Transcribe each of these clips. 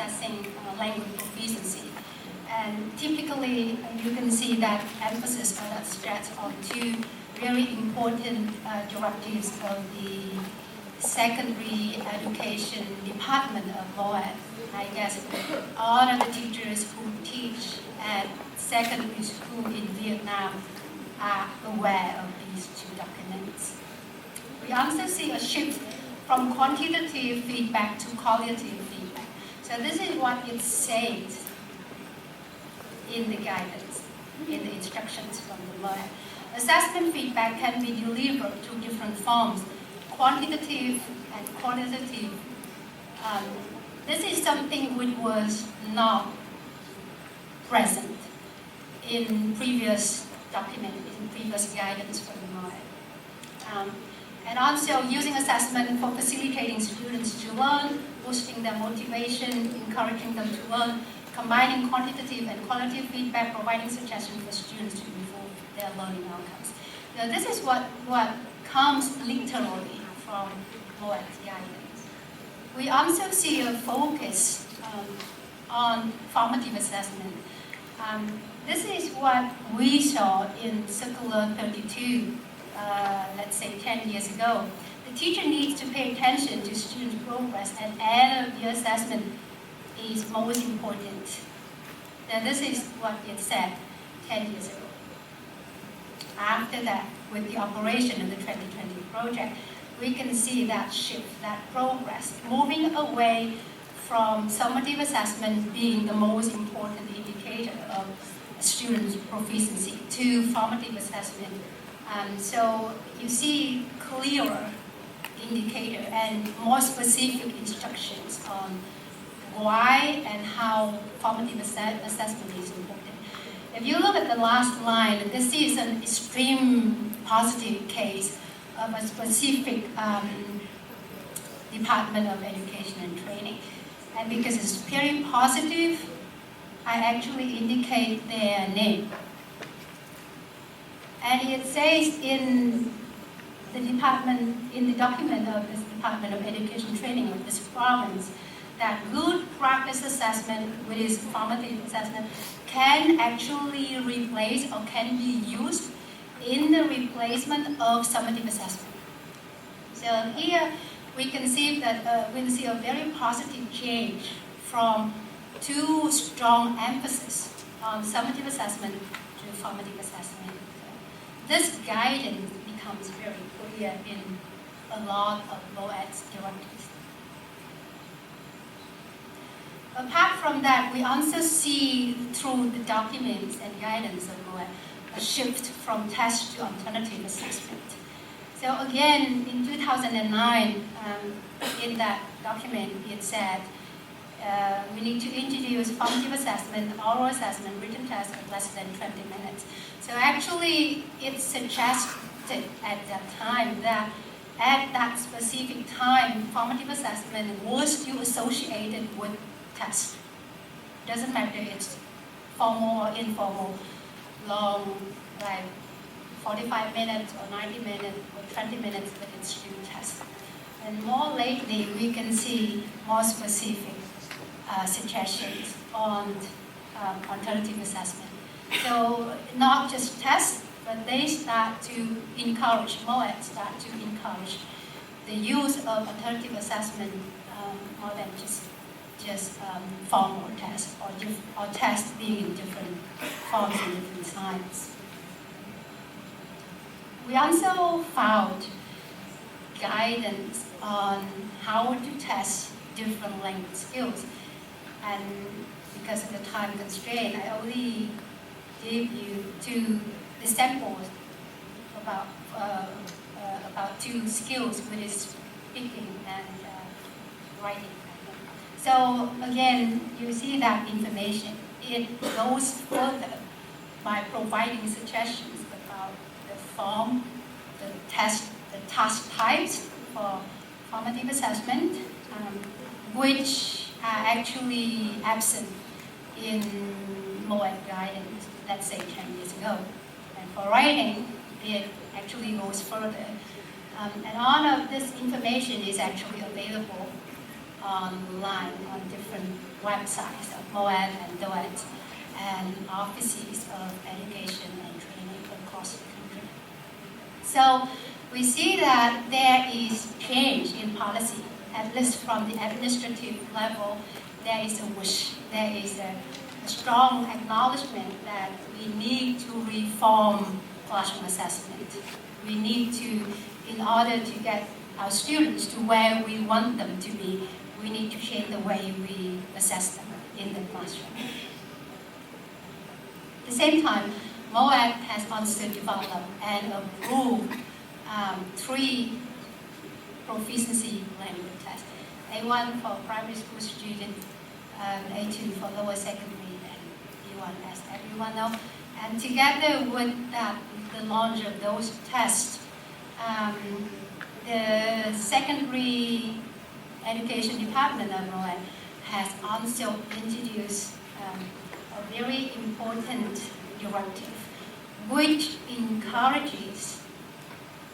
assessing language proficiency. And typically, you can see that emphasis or that stress on two very important directives of the secondary education department of MOAD. I guess all of the teachers who teach at secondary school in Vietnam are aware of these two documents. We also see a shift from quantitative feedback to qualitative feedback. So this is what it says in the guidance, in the instructions from the MOAD. Assessment feedback can be delivered through different forms, quantitative and qualitative. This is something which was not present in previous documents, in previous guidance from the MOAD. And also using assessment for facilitating students to learn, boosting their motivation, encouraging them to learn, combining quantitative and qualitative feedback, providing suggestions for students to improve their learning outcomes. Now, this is what comes literally from MOAD's guidance. We also see a focus on formative assessment. This is what we saw in Circular 32, let's say 10 years ago. The teacher needs to pay attention to students' progress, and end of year assessment is most important. Now, this is what it said 10 years ago. After that, with the operation of the 2020 project, we can see that shift, that progress, moving away from summative assessment being the most important indicator of students' proficiency to formative assessment. So you see clearer indicator and more specific instructions on why and how formative assessment is important. If you look at the last line, this is an extreme positive case of a specific Department of Education and Training. And because it's very positive, I actually indicate their name. And it says in the department, in the document of this Department of Education and Training of this province, that good practice assessment, which is formative assessment, can actually replace or can be used in the replacement of summative assessment. So here we can see that we see a very positive change from too strong emphasis on summative assessment to formative assessment. This guidance becomes very clear in a lot of MOAD's directives. Apart from that, we also see through the documents and guidance of MOAD a shift from test to alternative assessment. So again, in 2009, in that document, it said we need to introduce formative assessment, oral assessment, written test of less than 20 minutes. So actually, it suggested at that time that at that specific time, formative assessment was still associated with test. Doesn't matter if it's formal or informal, long, like 45 minutes or 90 minutes or 20 minutes, but it's still test. And more lately, we can see more specific suggestions on alternative assessment. So not just tests, but they start to encourage, MOAD start to encourage the use of alternative assessment more than just formal tests or tests being in different forms and different signs. We also found guidance on how to test different language skills. And because of the time constraint, I only gave you two samples about two skills, which is speaking and writing. So again, you see that information. It goes further by providing suggestions about the form, the task types for formative assessment, which are actually absent in MOAD guidance, let's say 10 years ago. And for writing, it actually goes further. And all of this information is actually available online on different websites of MOAD and DOET and offices of education and training across the country. So we see that there is change in policy, at least from the administrative level. There is a wish, there is a strong acknowledgement that we need to reform classroom assessment. We need to, in order to get our students to where we want them to be, we need to change the way we assess them in the classroom. At the same time, MOAD has also developed and approved 3 proficiency language tests. A1 for primary school students, A2 for lower secondary, and B1 as everyone knows. And together with that, the launch of those tests, the secondary education department of MOAD has also introduced a very important directive which encourages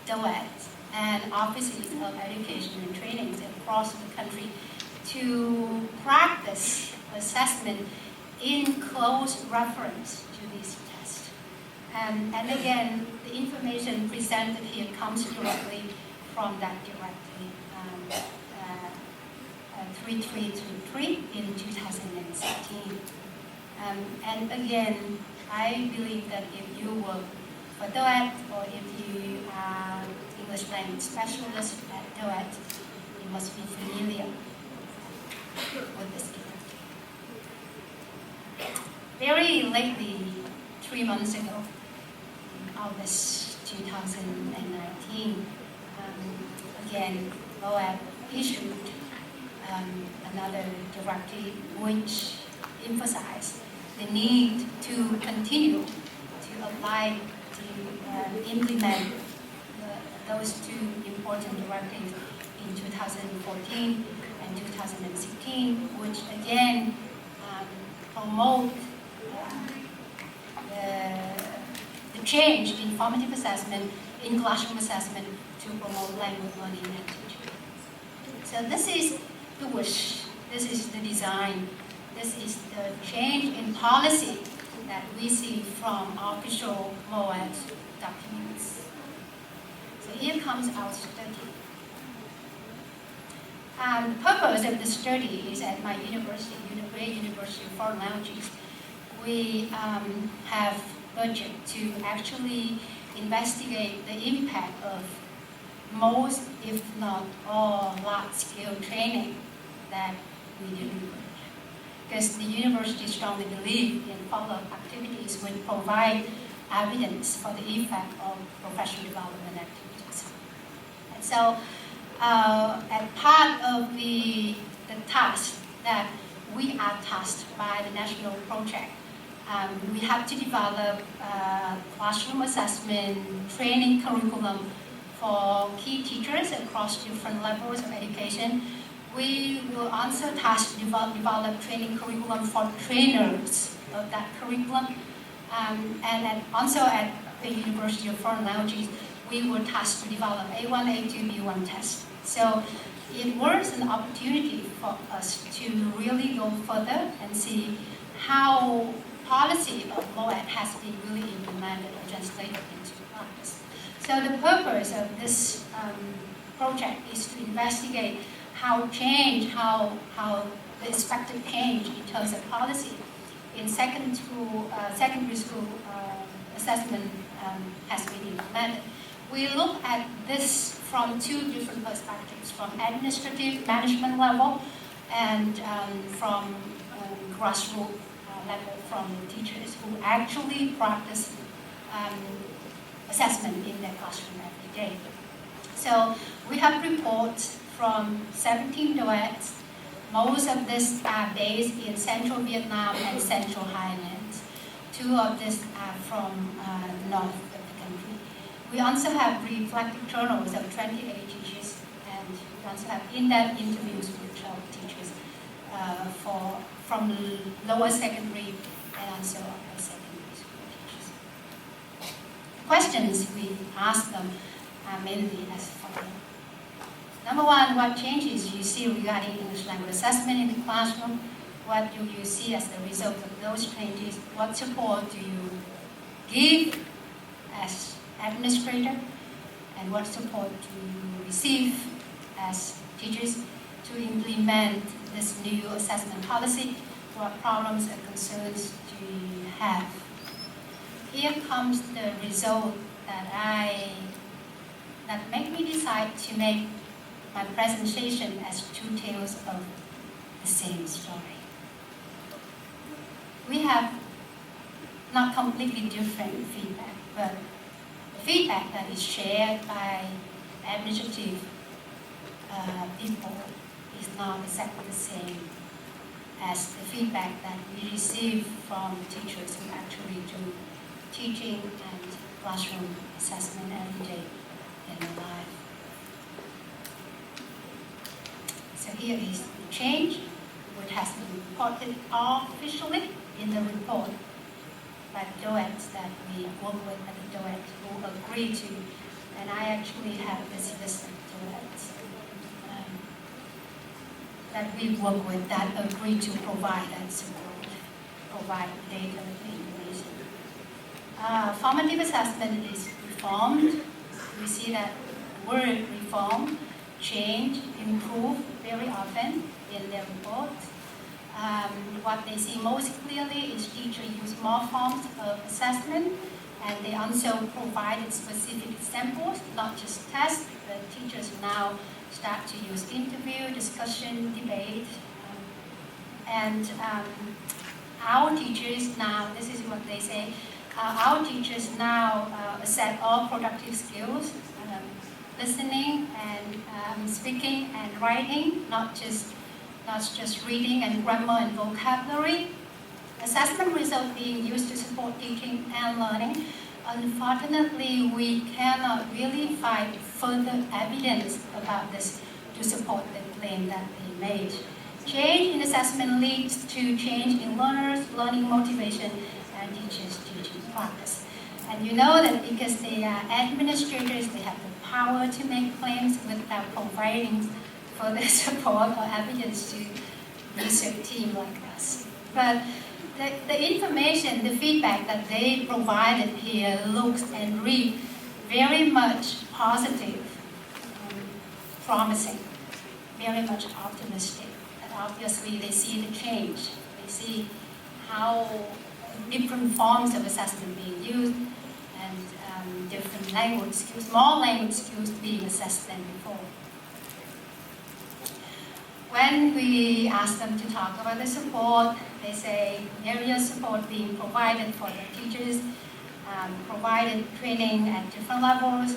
DOET and offices of education and training across the country to practice assessment in close reference to these tests. And again, the information presented here comes directly from that directive 3323 in 2016. And again, I believe that if you work for DOET or if you are English language specialist at DOET, you must be familiar with this directive. Very lately, 3 months ago, in August 2019, again, DOET issued another directive which emphasized the need to continue to apply, to implement those 2 important directives in 2014 and 2016, which again promote the change in formative assessment, in classroom assessment to promote language learning and teaching. So this is the wish, this is the design, this is the change in policy that we see from official MOAD documents. So here comes our study. The purpose of the study is at my university, University of Foreign Languages. We have budget to actually investigate the impact of most, if not all, large-scale training that we deliver. Because the university strongly believes in follow-up activities which provide evidence for the effect of professional development activities. And so, as part of the task that we are tasked by the national project, we have to develop classroom assessment training curriculum for key teachers across different levels of education. We will also task to develop training curriculum for trainers of that curriculum. And also at the University of Foreign Languages, we were tasked to develop A1, A2, B1 tests. So it was an opportunity for us to really go further and see how policy of MOAD has been really implemented or translated into practice. So the purpose of this project is to investigate how the expected change in terms of policy in secondary school assessment has been implemented. We look at this from 2 different perspectives, from administrative management level and from grassroots level, from teachers who actually practice assessment in their classroom every day. So we have reports from 17 DOETs. Most of these are based in central Vietnam and central highlands. 2 of these are from the north of the country. We also have reflective journals of 28 teachers, and we also have in-depth interviews with 12 teachers from lower secondary and also upper secondary school teachers. Questions we ask them are mainly as follows. Number one, what changes you see regarding English language assessment in the classroom? What do you see as the result of those changes? What support do you give as administrator? And what support do you receive as teachers to implement this new assessment policy? What problems and concerns do you have? Here comes the result that made me decide to make my presentation as two tales of the same story. We have not completely different feedback, but the feedback that is shared by administrative people is not exactly the same as the feedback that we receive from teachers who actually do teaching and classroom assessment every day in their life. So here is the change, which has been reported officially in the report by the DOETs that we work with at the DOET who agree to, and I actually have this list of DOETs that we work with that agree to provide that support, provide data information. Formative assessment is reformed. We see that word reform, change, improve very often in their report. What they see most clearly is teachers use more forms of assessment, and they also provided specific samples, not just tests, but teachers now start to use interview, discussion, debate. Our teachers now, this is what they say, our teachers now assess all productive skills, listening and speaking and writing, not just reading and grammar and vocabulary. Assessment results being used to support teaching and learning. Unfortunately, we cannot really find further evidence about this to support the claim that they made. Change in assessment leads to change in learners' learning motivation and teachers' teaching practice. And you know that because they are administrators, they have the power to make claims without providing further support or evidence to research team like us. But the information, the feedback that they provided here looks and reads very much positive, promising, very much optimistic. And obviously they see the change. They see how different forms of assessment being used and different language skills, more language skills being assessed than before. When we ask them to talk about the support, they say various support being provided for the teachers, provided training at different levels.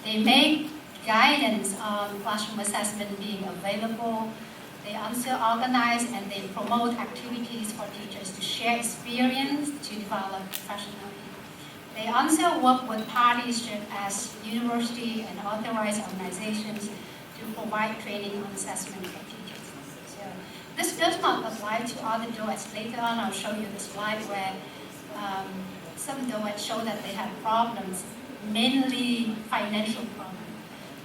They make guidance on classroom assessment being available. They also organize and they promote activities for teachers to share experience to develop professionally. They also work with parties such as university and authorized organizations to provide training on assessment for teachers. So this does not apply to other DOETs. Later on, I'll show you the slide where some DOETs show that they have problems, mainly financial problems,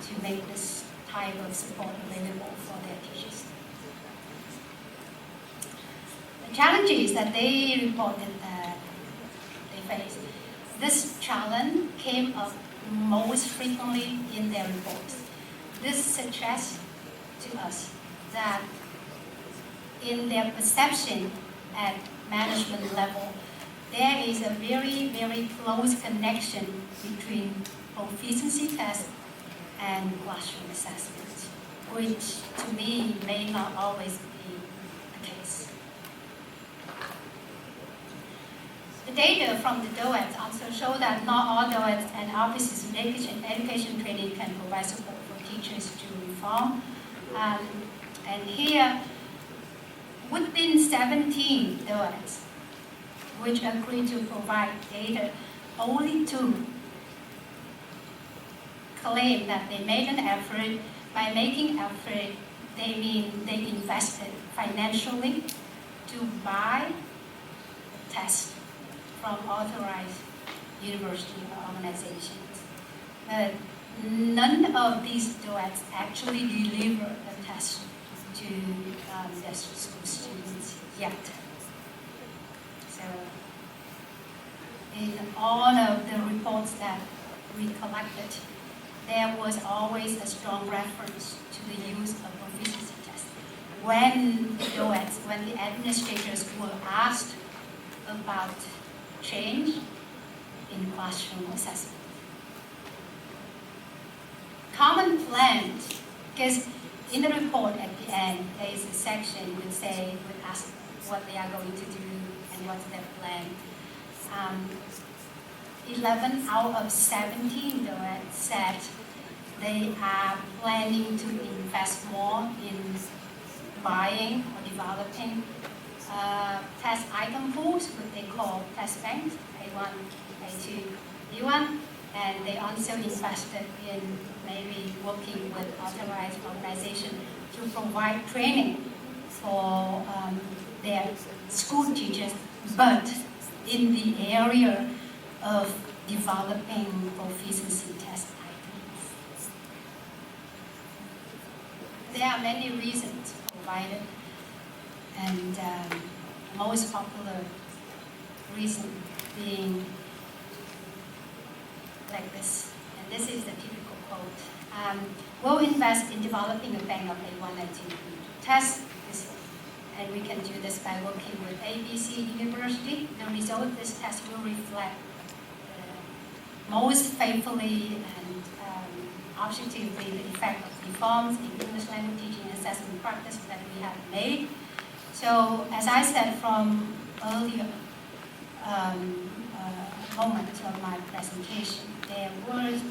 to make this type of support available for their teachers. The challenges that they reported that they faced. This challenge came up most frequently in their reports. This suggests to us that in their perception at management level, there is a very, very close connection between proficiency tests and classroom assessments, which to me may not always be the case. The data from the DOETs also show that not all DOETs and offices of education training can provide support for teachers to reform. And here, within 17 DOETs, which agreed to provide data, only 2 claim that they made an effort. By making effort, they mean they invested financially to buy a test from authorized university or organizations. But none of these DOECs actually deliver the test to the school students yet. So in all of the reports that we collected, there was always a strong reference to the use of proficiency tests. When the DOECs, when the administrators were asked about change in classroom assessment. Common plans, because in the report at the end, there is a section would ask what they are going to do and what's their plan. 11 out of 17 though said they are planning to invest more in buying or developing test item pools, what they call test banks, A1, A2, B1, and they also invested in maybe working with authorized organizations to provide training for their school teachers, but in the area of developing proficiency test items. There are many reasons provided, and most popular reason being like this, and this is the typical quote. We'll invest in developing a bank of A1 and A2 tests, and we can do this by working with ABC University. The result of this test will reflect most faithfully and objectively the effect of reforms in English language teaching assessment practice that we have made. So, as I said from earlier moments of my presentation, there was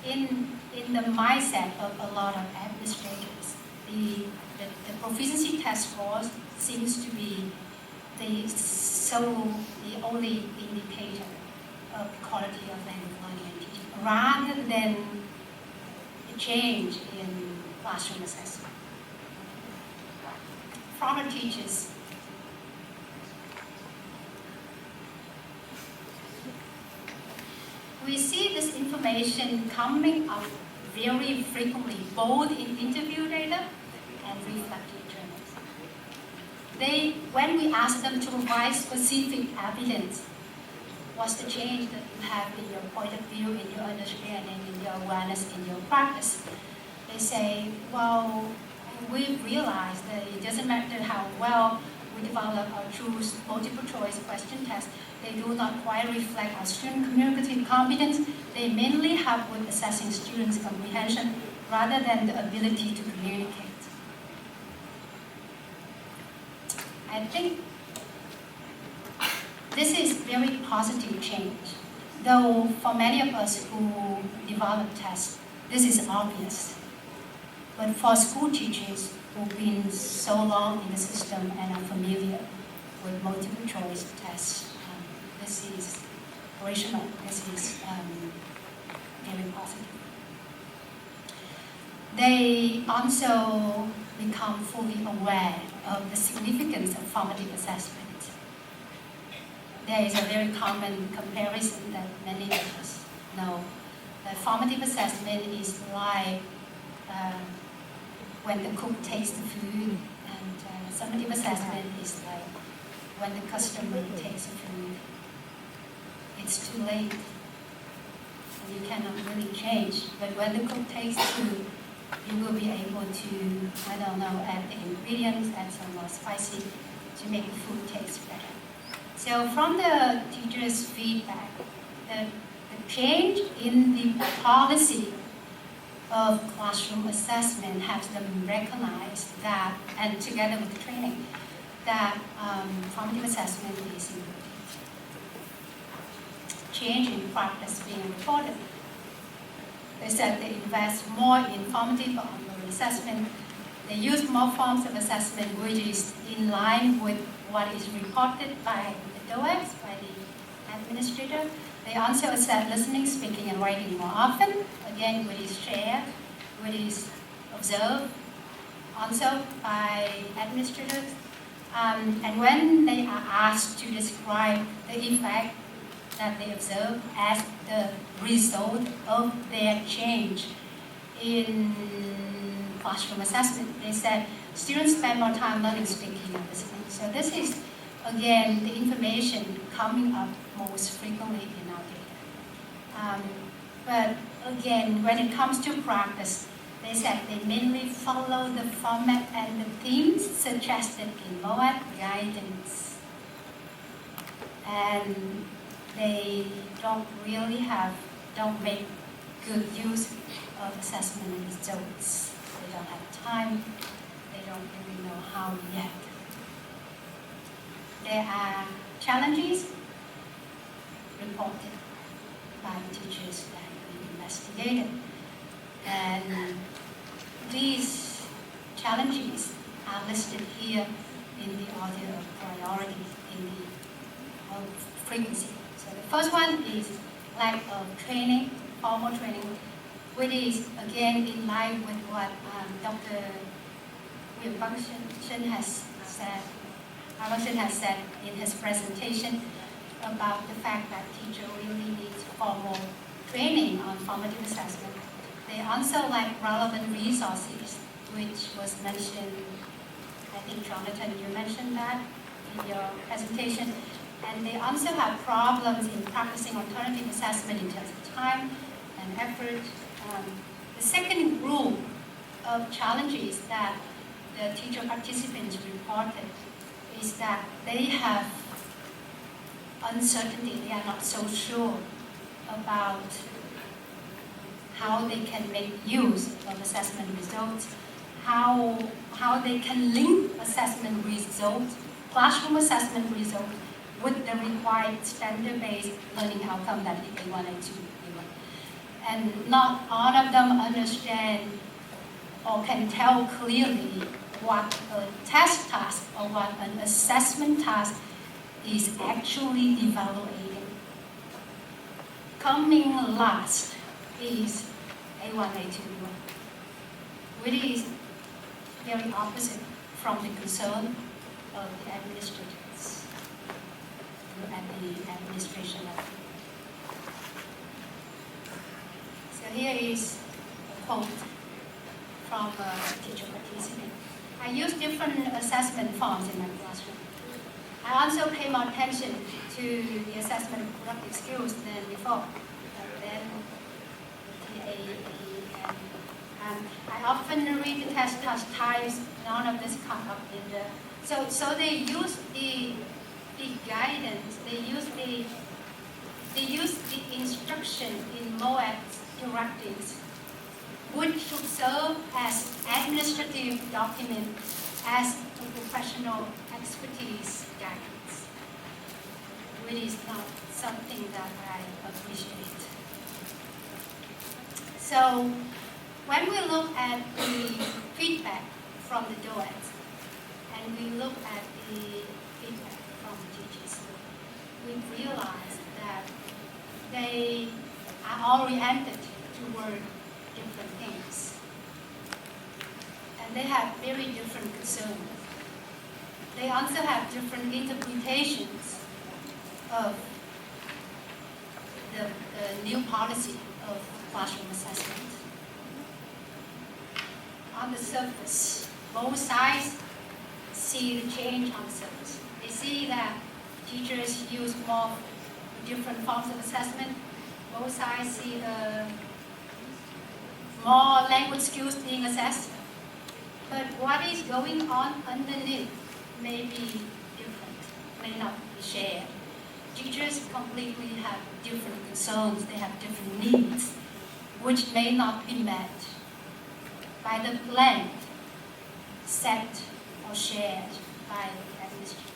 in the mindset of a lot of administrators, the proficiency test scores seems to be the only indicator of the quality of language learning and teaching, rather than a change in classroom assessment. From our teachers, we see this information coming up very frequently, both in interview data and reflective journals. When we ask them to provide specific evidence, what's the change that you have in your point of view, in your understanding, in your awareness, in your practice? They say, well, we realized that it doesn't matter how well we develop or choose multiple choice question tests, they do not quite reflect our student communicative competence. They mainly help with assessing students' comprehension rather than the ability to communicate. I think this is very positive change, though for many of us who develop tests, this is obvious. But for school teachers who've been so long in the system and are familiar with multiple choice tests, this is rational, this is very positive. They also become fully aware of the significance of formative assessment. There is a very common comparison that many of us know. That formative assessment is like when the cook tastes the food, and summative assessment is like when the customer takes the food. It's too late, and you cannot really change. But when the cook tastes food, you will be able to, add the ingredients, add some more spicy to make the food taste better. So from the teacher's feedback, the change in the policy of classroom assessment has them recognize that, and together with the training, that formative assessment is important. Change in practice being reported. They said they invest more in formative or ongoing assessment. They use more forms of assessment which is in line with what is reported by the DOECs, by the administrator. They also assess listening, speaking, and writing more often. Again, what is shared, what is observed, also by administrators. And when they are asked to describe the effect that they observed as the result of their change in classroom assessment. They said students spend more time learning speaking and listening. So this is, again, the information coming up most frequently in our data. But again, when it comes to practice, they said they mainly follow the format and the themes suggested in MOAT guidance. And they don't make good use of assessment results. They don't have time, they don't really know how yet. There are challenges reported by teachers that we investigated. And these challenges are listed here in the order of priority, in the frequency. So the first one is lack of training, formal training, which is again in line with what Dr. Vietnam has said in his presentation about the fact that teacher really needs formal training on formative assessment. They also lack relevant resources, which was mentioned, I think Jonathan, you mentioned that in your presentation. And they also have problems in practicing alternative assessment in terms of time and effort. The second group of challenges that the teacher participants reported is that they have uncertainty. They are not so sure about how they can make use of assessment results, how they can link assessment results, classroom assessment results, with the required standard-based learning outcome that they wanted to deliver. And not all of them understand or can tell clearly what a test task or what an assessment task is actually evaluating. Coming last is A1, A2, B1, which is very opposite from the concern of the administrators at the administration level. So here is a quote from a teacher participant. I use different assessment forms in my classroom. I also pay more attention to the assessment of productive skills than before. Then I often read the test types. None of this come up in the. So they use the guidance. They use the instruction in MOAT's directives, which should serve as administrative document, as a professional expertise guidance, which is not something that I appreciate. So when we look at the feedback from the DOEs, and we look at the feedback from the teachers, we realize that they are oriented toward different things. And they have very different concerns. They also have different interpretations of the new policy of classroom assessment. On the surface, both sides see the change on the surface. They see that teachers use more different forms of assessment. Both sides see the more language skills being assessed. But what is going on underneath may be different, may not be shared. Teachers completely have different concerns, they have different needs, which may not be met by the plan set or shared by the administrator.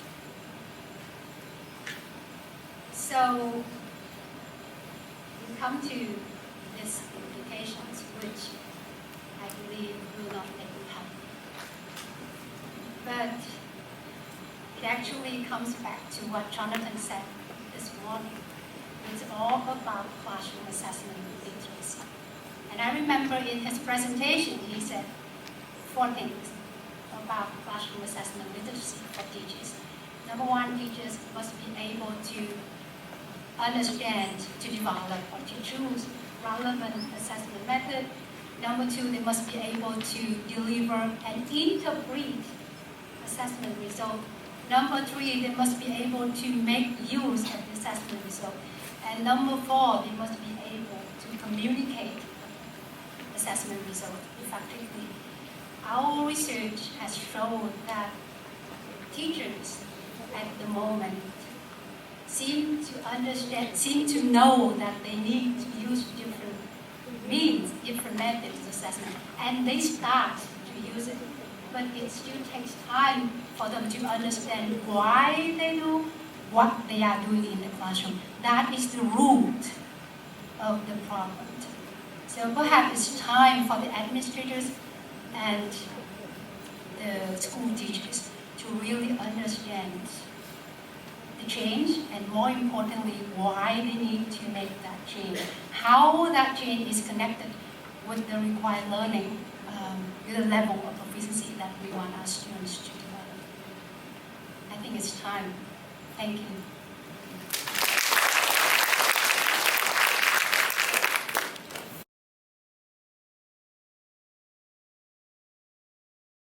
So we come to these implications, which I believe will not make me happy. But it actually comes back to what Jonathan said this morning. It's all about classroom assessment literacy. And I remember in his presentation, he said 4 things about classroom assessment literacy for teachers. Number 1, teachers must be able to understand, to develop or to choose relevant assessment method. Number two, they must be able to deliver and interpret assessment result. Number three, they must be able to make use of the assessment result. And number four, they must be able to communicate assessment result effectively. Our research has shown that teachers at the moment seem to know that they need to use different means, different methods of assessment, and they start to use it. But it still takes time for them to understand why they do what they are doing in the classroom. That is the root of the problem. So perhaps it's time for the administrators and the school teachers to really understand the change, and more importantly, why they need to make that change. How that change is connected with the required learning, the level of proficiency that we want our students to develop. I think it's time. Thank you.